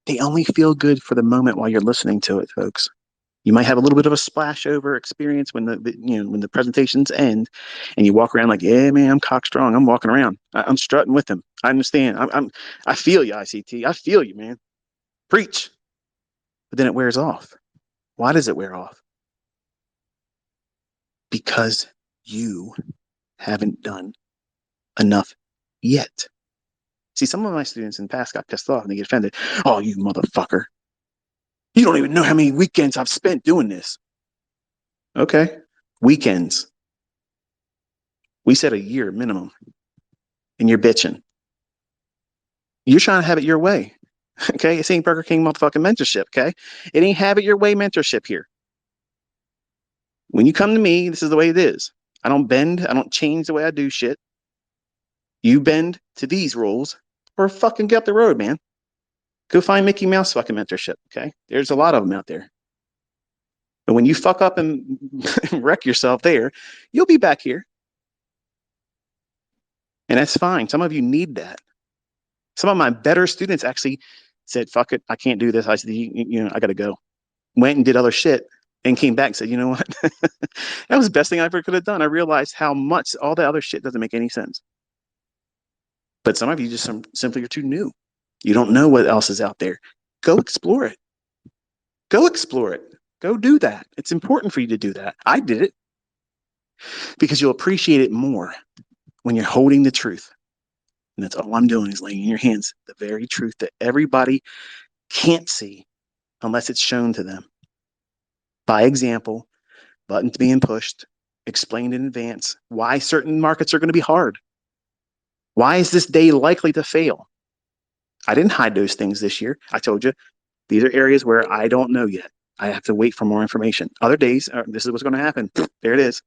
they only feel good for the moment while you're listening to it, folks. You might have a little bit of a splash over experience when when the presentations end, and you walk around like, yeah, man, I'm cock strong. I'm walking around. I'm strutting with them. I understand. I feel you, ICT. I feel you, man. Preach. But then it wears off. Why does it wear off? Because you haven't done enough yet. See, some of my students in the past got pissed off and they get offended. Oh, you motherfucker. You don't even know how many weekends I've spent doing this. Okay. Weekends. We said a year minimum. And you're bitching. You're trying to have it your way. Okay. It's ain't Burger King motherfucking mentorship. Okay. It ain't have it your way mentorship here. When you come to me, this is the way it is. I don't bend. I don't change the way I do shit. You bend to these rules or fucking get up the road, man. Go find Mickey Mouse fucking mentorship. Okay. There's a lot of them out there. But when you fuck up and wreck yourself there, you'll be back here. And that's fine. Some of you need that. Some of my better students actually said, fuck it, I can't do this. I said, I got to go. Went and did other shit and came back and said, you know what? That was the best thing I ever could have done. I realized how much all that other shit doesn't make any sense. But some of you just simply are too new. You don't know what else is out there. Go explore it. Go explore it. Go do that. It's important for you to do that. I did it because you'll appreciate it more when you're holding the truth. And that's all I'm doing is laying in your hands the very truth that everybody can't see unless it's shown to them. By example, buttons being pushed, explained in advance, why certain markets are going to be hard. Why is this day likely to fail? I didn't hide those things this year. I told you, these are areas where I don't know yet. I have to wait for more information. Other days, this is what's going to happen. There it is.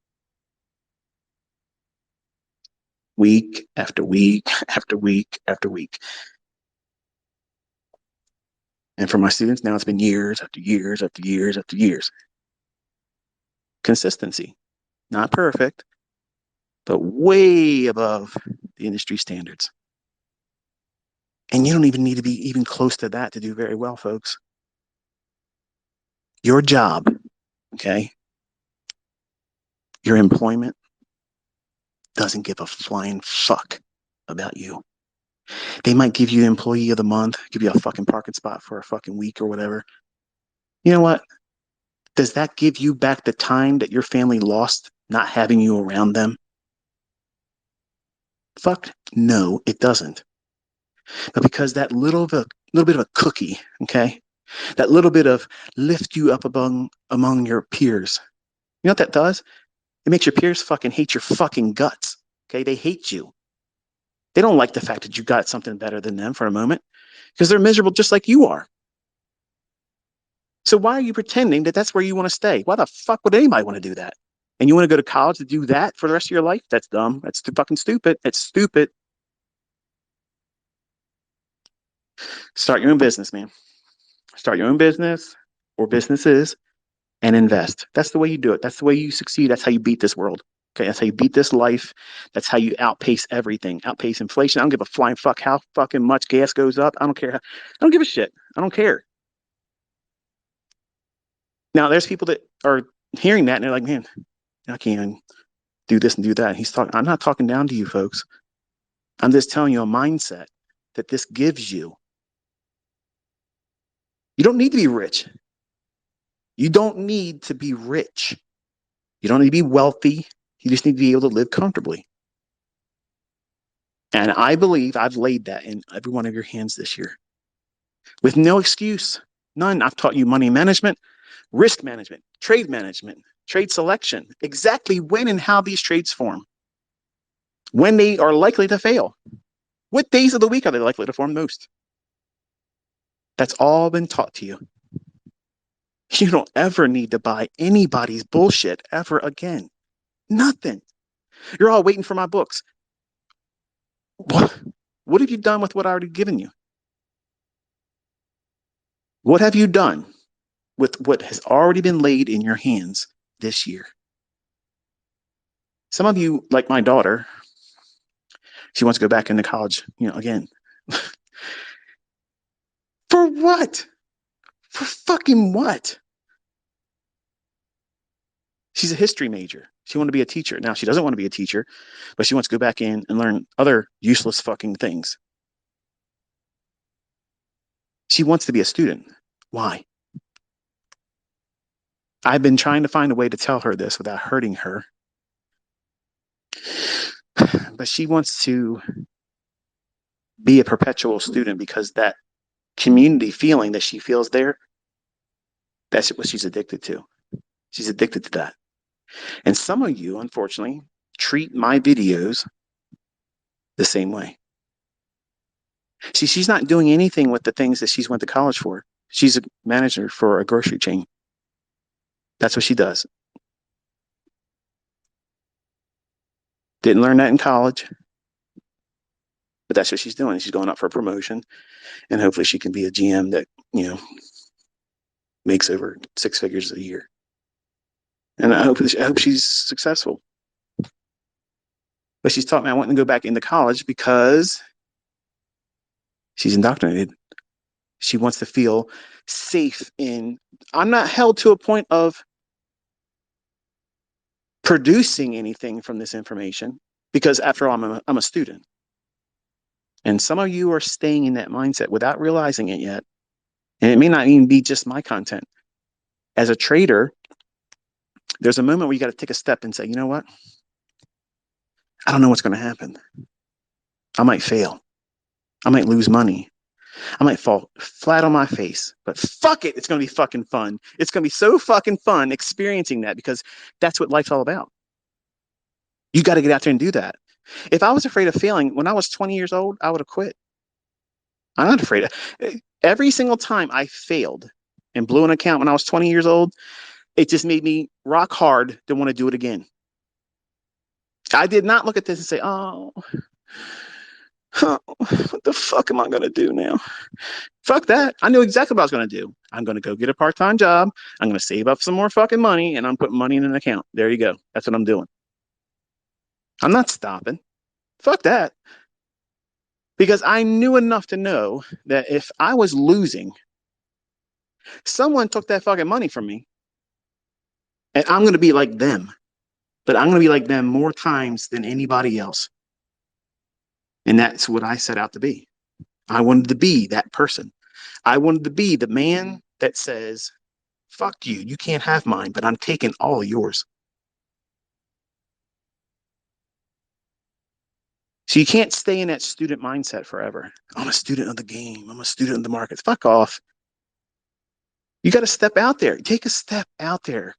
Week after week after week after week. And for my students, now it's been years after years after years after years. Consistency. Not perfect, but way above the industry standards. And you don't even need to be even close to that to do very well, folks. Your job, okay, your employment doesn't give a flying fuck about you. They might give you employee of the month, give you a fucking parking spot for a fucking week or whatever. You know what? Does that give you back the time that your family lost not having you around them? Fuck no, it doesn't. But because that little bit of a cookie, okay, that little bit of lift you up among your peers, you know what that does? It makes your peers fucking hate your fucking guts. Okay, they hate you. They don't like the fact that you got something better than them for a moment because they're miserable just like you are. So why are you pretending that that's where you want to stay? Why the fuck would anybody want to do that? And you want to go to college to do that for the rest of your life? That's dumb. That's too fucking stupid. It's stupid. Start your own business, man. Start your own business or businesses and invest. That's the way you do it. That's the way you succeed. That's how you beat this world. Okay, that's how you beat this life. That's how you outpace everything. Outpace inflation. I don't give a flying fuck how fucking much gas goes up. I don't care. I don't give a shit. I don't care. Now, there's people that are hearing that and they're like, man, I can't do this and do that. And he's talking. I'm not talking down to you, folks. I'm just telling you a mindset that this gives you. You don't need to be rich. You don't need to be rich. You don't need to be wealthy. You just need to be able to live comfortably. And I believe I've laid that in every one of your hands this year with no excuse. None. I've taught you money management, risk management, trade selection, exactly when and how these trades form, when they are likely to fail. What days of the week are they likely to form most? That's all been taught to you. You don't ever need to buy anybody's bullshit ever again. Nothing. You're all waiting for my books. What have you done with what I already given you? What have you done with what has already been laid in your hands this year? Some of you, like my daughter, she wants to go back into college, again. For what? For fucking what? She's a history major. She wanted to be a teacher. Now, she doesn't want to be a teacher, but she wants to go back in and learn other useless fucking things. She wants to be a student. Why? I've been trying to find a way to tell her this without hurting her. But she wants to be a perpetual student because that community feeling that she feels there, that's what she's addicted to. She's addicted to that. And some of you, unfortunately, treat my videos the same way. See, she's not doing anything with the things that she's went to college for. She's a manager for a grocery chain. That's what she does. Didn't learn that in college, but that's what she's doing. She's going up for a promotion, and hopefully she can be a GM that, makes over 6 figures a year. And I hope she's successful. But she's taught me I want to go back into college because she's indoctrinated. She wants to feel safe in. I'm not held to a point of producing anything from this information because, after all, I'm a student. And some of you are staying in that mindset without realizing it yet. And it may not even be just my content. As a trader, there's a moment where you got to take a step and say, you know what? I don't know what's going to happen. I might fail. I might lose money. I might fall flat on my face, but fuck it. It's going to be fucking fun. It's going to be so fucking fun experiencing that because that's what life's all about. You got to get out there and do that. If I was afraid of failing when I was 20 years old, I would have quit. I'm not afraid of every single time I failed and blew an account when I was 20 years old. It just made me rock hard to want to do it again. I did not look at this and say, oh, what the fuck am I going to do now? Fuck that. I knew exactly what I was going to do. I'm going to go get a part-time job. I'm going to save up some more fucking money and I'm putting money in an account. There you go. That's what I'm doing. I'm not stopping. Fuck that. Because I knew enough to know that if I was losing, someone took that fucking money from me and I'm going to be like them. But I'm going to be like them more times than anybody else. And that's what I set out to be. I wanted to be that person. I wanted to be the man that says, fuck you, you can't have mine, but I'm taking all of yours. So you can't stay in that student mindset forever. I'm a student of the game. I'm a student of the markets. Fuck off. You got to step out there. Take a step out there.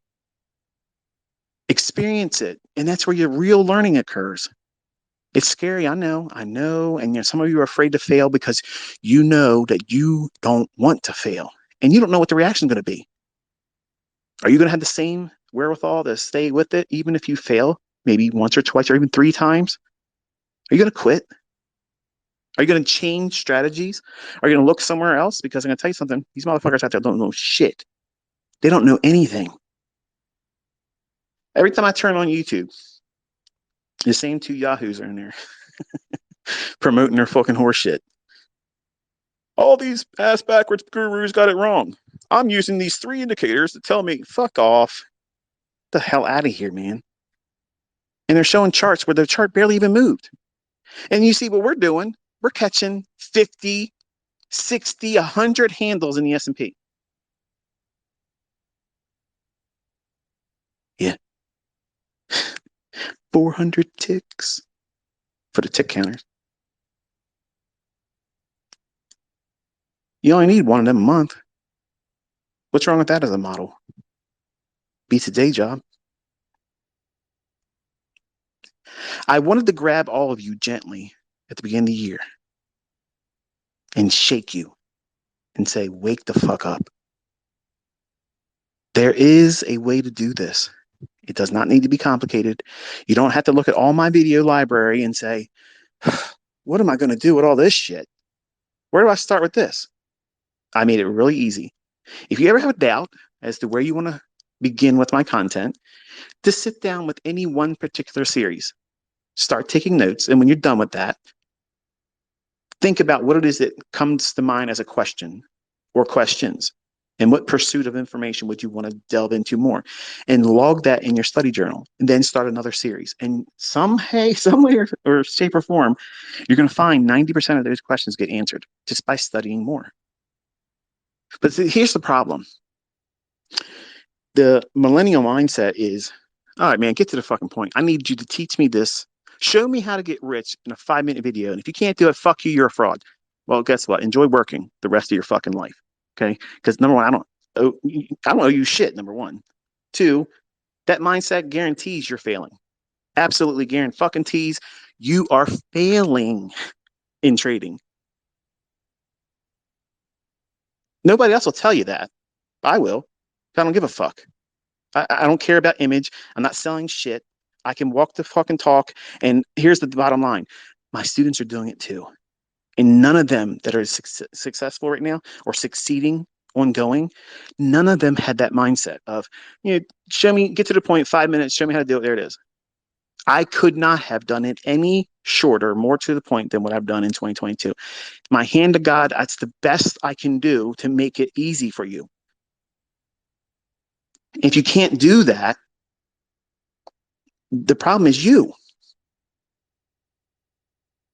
Experience it. And that's where your real learning occurs. It's scary. I know. And some of you are afraid to fail because you know that you don't want to fail. And you don't know what the reaction is going to be. Are you going to have the same wherewithal to stay with it, even if you fail, maybe once or twice or even 3 times? Are you going to quit? Are you going to change strategies? Are you going to look somewhere else? Because I'm going to tell you something. These motherfuckers out there don't know shit. They don't know anything. Every time I turn on YouTube, the same 2 yahoos are in there promoting their fucking horse shit. All these ass backwards gurus got it wrong. I'm using these 3 indicators to tell me, fuck off. Get the hell out of here, man. And they're showing charts where the chart barely even moved. And you see what we're doing. We're catching 50, 60, 100 handles in the S&P. Yeah. 400 ticks for the tick counters. You only need one of them a month. What's wrong with that as a model? Beats a day job. I wanted to grab all of you gently at the beginning of the year and shake you and say, wake the fuck up. There is a way to do this. It does not need to be complicated. You don't have to look at all my video library and say, what am I going to do with all this shit? Where do I start with this? I made it really easy. If you ever have a doubt as to where you want to begin with my content, just sit down with any one particular series. Start taking notes. And when you're done with that, think about what it is that comes to mind as a question or questions. And what pursuit of information would you want to delve into more? And log that in your study journal. And then start another series. And some way or shape or form, you're going to find 90% of those questions get answered just by studying more. But see, here's the problem. The millennial mindset is, all right, man, get to the fucking point. I need you to teach me this. Show me how to get rich in a 5-minute video. And if you can't do it, fuck you, you're a fraud. Well, guess what? Enjoy working the rest of your fucking life. Okay? Because number one, I don't owe you shit, number one. 2, that mindset guarantees you're failing. Absolutely guarantees you are failing in trading. Nobody else will tell you that. I will. I don't give a fuck. I don't care about image. I'm not selling shit. I can walk the fucking talk. And here's the bottom line. My students are doing it too. And none of them that are successful right now or succeeding ongoing, none of them had that mindset of, show me, get to the point, 5 minutes, show me how to do it. There it is. I could not have done it any shorter, more to the point than what I've done in 2022. My hand to God, that's the best I can do to make it easy for you. If you can't do that, the problem is you.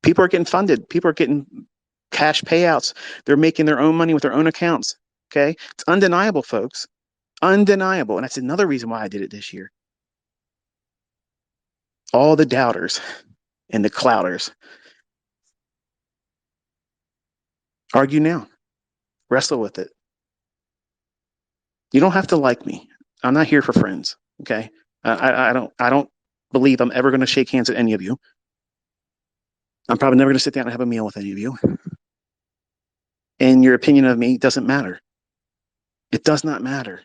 People are getting funded. People are getting cash payouts. They're making their own money with their own accounts. Okay. It's undeniable, folks. Undeniable. And that's another reason why I did it this year. All the doubters and the clouders. Argue now. Wrestle with it. You don't have to like me. I'm not here for friends. Okay. I don't believe I'm ever going to shake hands with any of you. I'm probably never going to sit down and have a meal with any of you. And your opinion of me doesn't matter. It does not matter.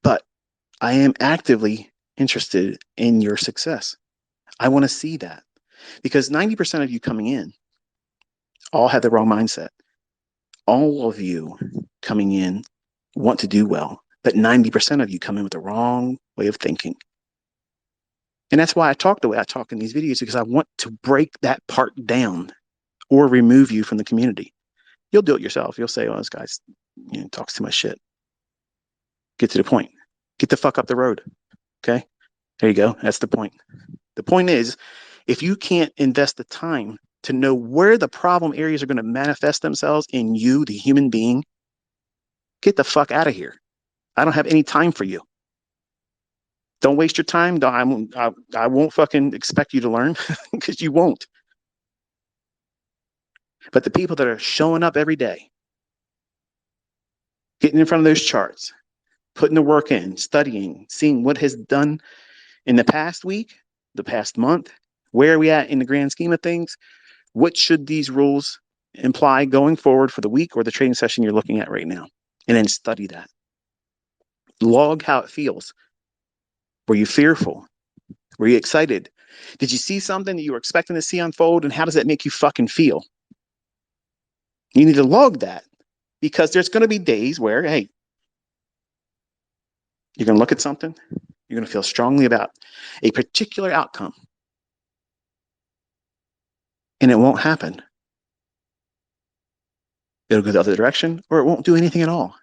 But I am actively interested in your success. I want to see that because 90% of you coming in all have the wrong mindset. All of you coming in want to do well, but 90% of you come in with the wrong way of thinking. And that's why I talk the way I talk in these videos, because I want to break that part down or remove you from the community. You'll do it yourself. You'll say, oh, this guy talks too much shit. Get to the point. Get the fuck up the road. Okay? There you go. That's the point. The point is, if you can't invest the time to know where the problem areas are going to manifest themselves in you, the human being, get the fuck out of here. I don't have any time for you. Don't waste your time. I won't fucking expect you to learn because you won't. But the people that are showing up every day, getting in front of those charts, putting the work in, studying, seeing what has done in the past week, the past month, where are we at in the grand scheme of things? What should these rules imply going forward for the week or the trading session you're looking at right now? And then study that. Log how it feels. Were you fearful? Were you excited? Did you see something that you were expecting to see unfold? And how does that make you fucking feel? You need to log that because there's going to be days where, hey, you're going to look at something. You're going to feel strongly about a particular outcome. And it won't happen. It'll go the other direction or it won't do anything at all.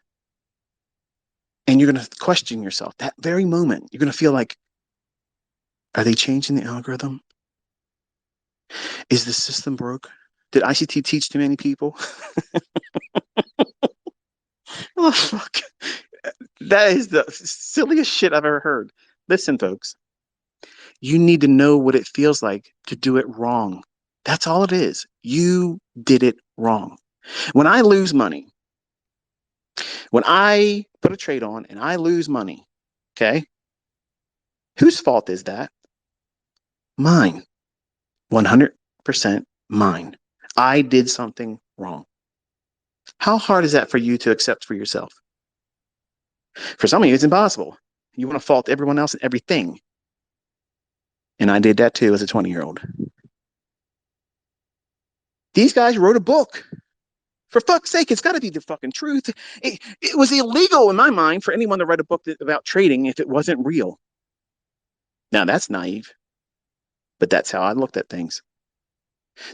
And you're going to question yourself. That very moment, you're going to feel like, are they changing the algorithm? Is the system broke? Did ICT teach too many people? Oh, fuck. That is the silliest shit I've ever heard. Listen, folks, you need to know what it feels like to do it wrong. That's all it is. You did it wrong. When I lose money, when I put a trade on and I lose money, okay, whose fault is that? Mine. 100% mine. I did something wrong. How hard is that for you to accept for yourself? For some of you, it's impossible. You want to fault everyone else and everything. And I did that too as a 20-year-old. These guys wrote a book. For fuck's sake, it's got to be the fucking truth. It was illegal in my mind for anyone to write a book about trading if it wasn't real. Now, that's naive, but that's how I looked at things.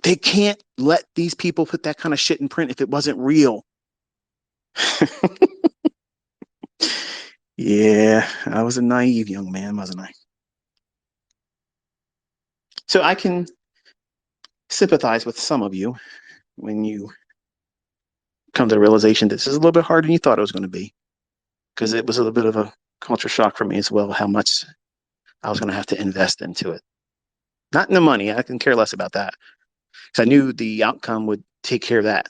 They can't let these people put that kind of shit in print if it wasn't real. Yeah, I was a naive young man, wasn't I? So I can sympathize with some of you when you come to the realization this is a little bit harder than you thought it was going to be, because it was a little bit of a culture shock for me as well, how much I was going to have to invest into it. Not in the money. I can care less about that because I knew the outcome would take care of that.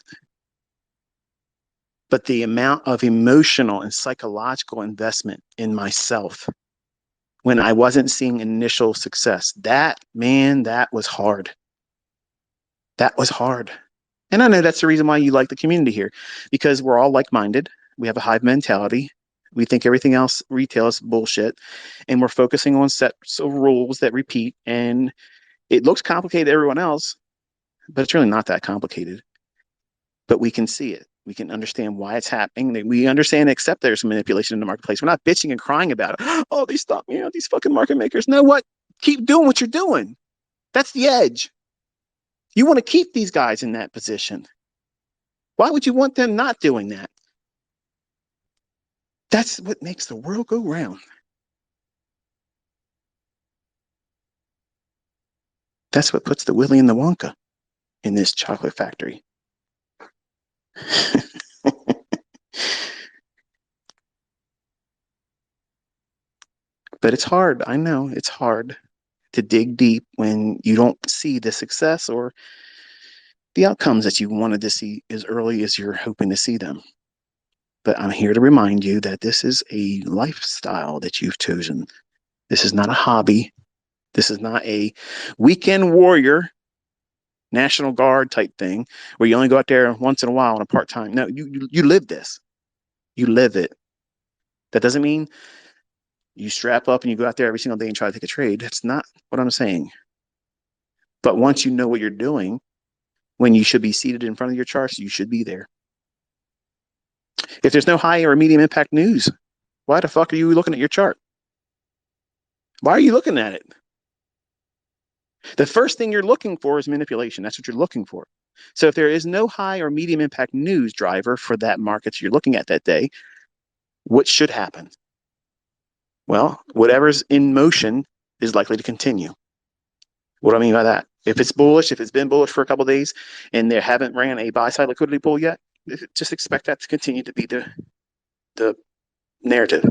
But the amount of emotional and psychological investment in myself when I wasn't seeing initial success, that was hard. That was hard. And I know that's the reason why you like the community here, because we're all like-minded. We have a hive mentality. We think everything else retail is bullshit. And we're focusing on sets of rules that repeat. And it looks complicated to everyone else, but it's really not that complicated. But we can see it. We can understand why it's happening. We understand and accept there's manipulation in the marketplace. We're not bitching and crying about it. Oh, they stopped me out, these fucking market makers. Know what? Keep doing what you're doing. That's the edge. You want to keep these guys in that position. Why would you want them not doing that? That's what makes the world go round. That's what puts the Willy and the Wonka in this chocolate factory. But it's hard. I know it's hard to dig deep when you don't see the success or the outcomes that you wanted to see as early as you're hoping to see them. But I'm here to remind you that this is a lifestyle that you've chosen. This is not a hobby. This is not a weekend warrior, National Guard type thing where you only go out there once in a while on a part time. No, you live this. You live it. That doesn't mean you strap up and you go out there every single day and try to take a trade. That's not what I'm saying. But once you know what you're doing, when you should be seated in front of your charts, you should be there. If there's no high or medium impact news, why the fuck are you looking at your chart? Why are you looking at it? The first thing you're looking for is manipulation. That's what you're looking for. So if there is no high or medium impact news driver for that market you're looking at that day, what should happen? Well, whatever's in motion is likely to continue. What do I mean by that? If it's bullish, if it's been bullish for a couple of days and they haven't ran a buy side liquidity pool yet, just expect that to continue to be the narrative.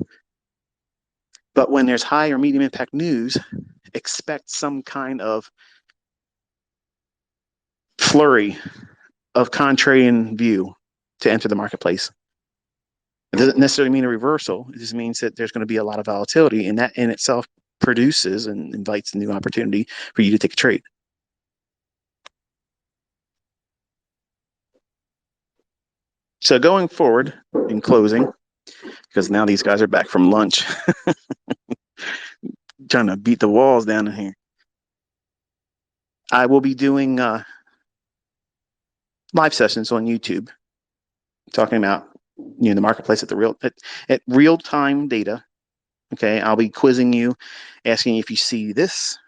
But when there's high or medium impact news, expect some kind of flurry of contrarian view to enter the marketplace. It doesn't necessarily mean a reversal. It just means that there's going to be a lot of volatility, and that in itself produces and invites a new opportunity for you to take a trade. So going forward, in closing, because now these guys are back from lunch, trying to beat the walls down in here. I will be doing live sessions on YouTube, talking about the marketplace at real time data. Okay, I'll be quizzing you, asking if you see this.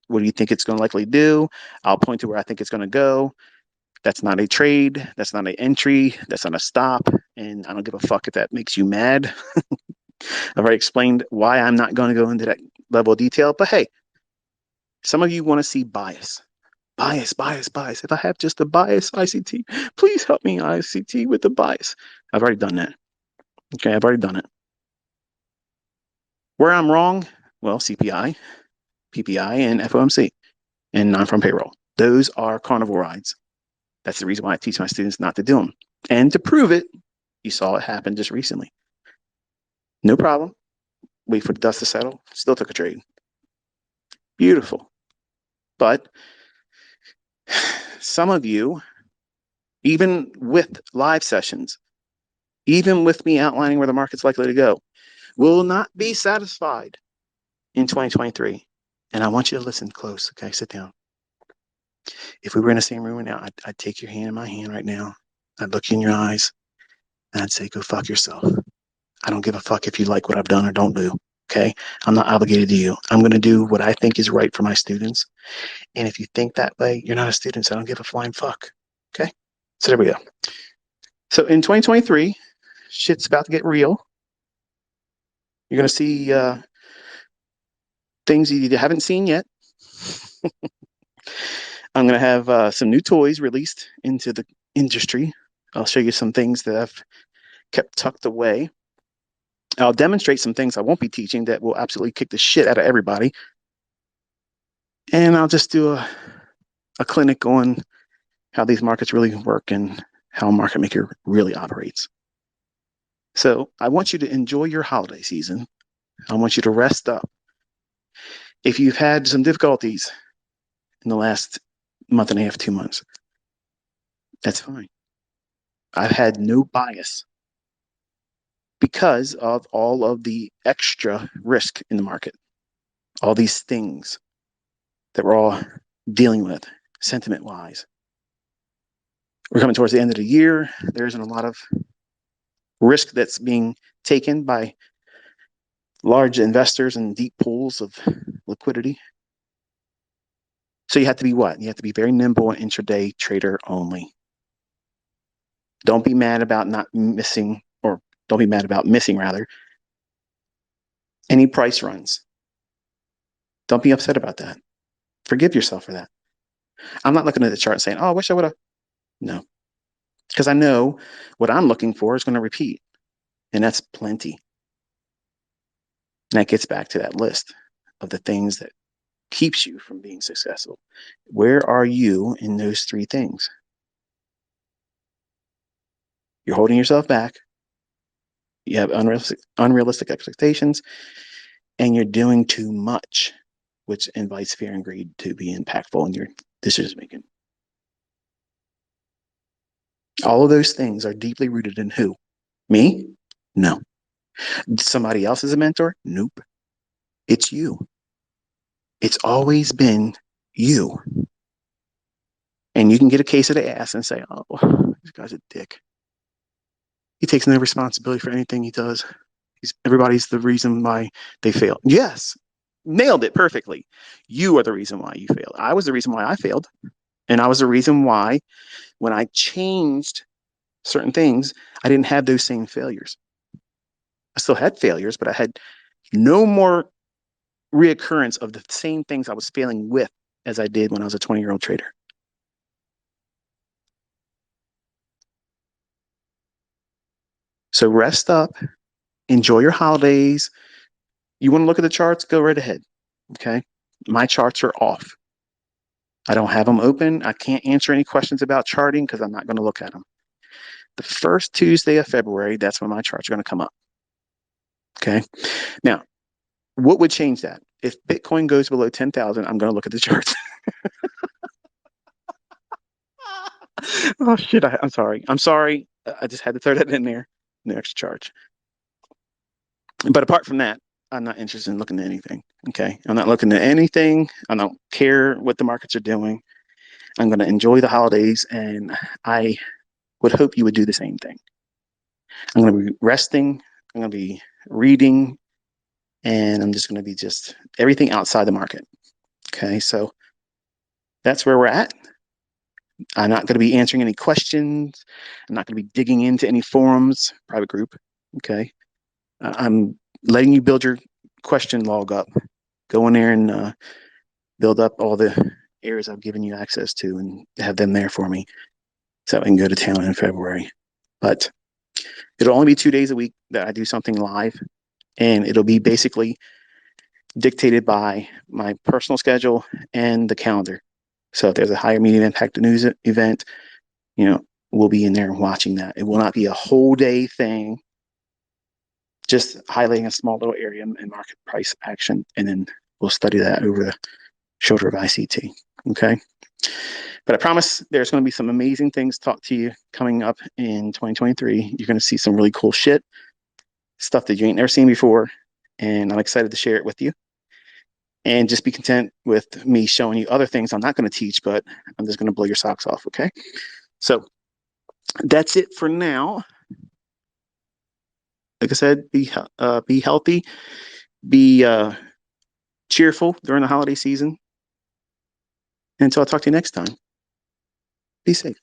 What do you think it's going to likely do? I'll point to where I think it's going to go. That's not a trade. That's not an entry. That's not a stop. And I don't give a fuck if that makes you mad. I've already explained why I'm not going to go into that level of detail. But hey, some of you want to see bias. Bias. If I have just a bias ICT, please help me ICT with the bias. I've already done that. Okay, I've already done it. Where I'm wrong, well, CPI, PPI, and FOMC, and non-farm payroll. Those are carnival rides. That's the reason why I teach my students not to do them. And to prove it, you saw it happen just recently. No problem. Wait for the dust to settle. Still took a trade. Beautiful. But some of you, even with live sessions, even with me outlining where the market's likely to go, will not be satisfied in 2023. And I want you to listen close. Okay, sit down. If we were in the same room right now, I'd take your hand in my hand right now. I'd look you in your eyes and I'd say, go fuck yourself. I don't give a fuck if you like what I've done or don't do. Okay. I'm not obligated to you. I'm going to do what I think is right for my students. And if you think that way, you're not a student. So I don't give a flying fuck. Okay. So there we go. So in 2023, shit's about to get real. You're going to see things you haven't seen yet. I'm going to have some new toys released into the industry. I'll show you some things that I've kept tucked away. I'll demonstrate some things I won't be teaching that will absolutely kick the shit out of everybody. And I'll just do a clinic on how these markets really work and how a market maker really operates. So I want you to enjoy your holiday season. I want you to rest up. If you've had some difficulties in the last month and a half, 2 months, that's fine. I've had no bias because of all of the extra risk in the market, all these things that we're all dealing with sentiment-wise. We're coming towards the end of the year. There isn't a lot of risk that's being taken by large investors and deep pools of liquidity. So you have to be what? You have to be very nimble and intraday trader only. Don't be mad about not missing, or don't be mad about missing rather, any price runs. Don't be upset about that. Forgive yourself for that. I'm not looking at the chart and saying, oh, I wish I would have. No, because I know what I'm looking for is going to repeat, and that's plenty. And that gets back to that list of the things that keeps you from being successful. Where are you in those three things? You're holding yourself back. You have unrealistic expectations, and you're doing too much, which invites fear and greed to be impactful in your decision making. All of those things are deeply rooted in who? Me? No. Somebody else is a mentor? Nope. It's you. It's always been you. And you can get a case of the ass and say, oh, this guy's a dick. He takes no responsibility for anything he does. Everybody's the reason why they fail. Yes, nailed it perfectly. You are the reason why you failed. I was the reason why I failed. And I was the reason why when I changed certain things, I didn't have those same failures. I still had failures, but I had no more reoccurrence of the same things I was failing with as I did when I was a 20-year-old trader. So rest up, enjoy your holidays. You want to look at the charts? Go right ahead. Okay. My charts are off. I don't have them open. I can't answer any questions about charting because I'm not going to look at them. The first Tuesday of February, that's when my charts are going to come up. Okay. Now, what would change that? If Bitcoin goes below 10,000, I'm going to look at the charts. Oh, shit. I'm sorry. I'm sorry. I just had to throw that in there. No extra charge. But apart from that, I'm not interested in looking at anything. Okay. I'm not looking at anything. I don't care what the markets are doing. I'm going to enjoy the holidays, and I would hope you would do the same thing. I'm going to be resting. I'm going to be reading, and I'm just going to be just everything outside the market. Okay. So that's where we're at. I'm not going to be answering any questions. I'm not going to be digging into any forums, private group. Okay. I'm letting you build your question log up. Go in there and build up all the areas I've given you access to and have them there for me so I can go to town in February. But it'll only be 2 days a week that I do something live, and it'll be basically dictated by my personal schedule and the calendar. So if there's a higher medium impact news event, we'll be in there watching that. It will not be a whole day thing, just highlighting a small little area in market price action, and then we'll study that over the shoulder of ICT. Okay. But I promise there's going to be some amazing things taught to you coming up in 2023. You're going to see some really cool shit, stuff that you ain't never seen before. And I'm excited to share it with you. And just be content with me showing you other things I'm not going to teach, but I'm just going to blow your socks off. Okay. So that's it for now. Like I said, be healthy, be cheerful during the holiday season. Until I talk to you next time, be safe.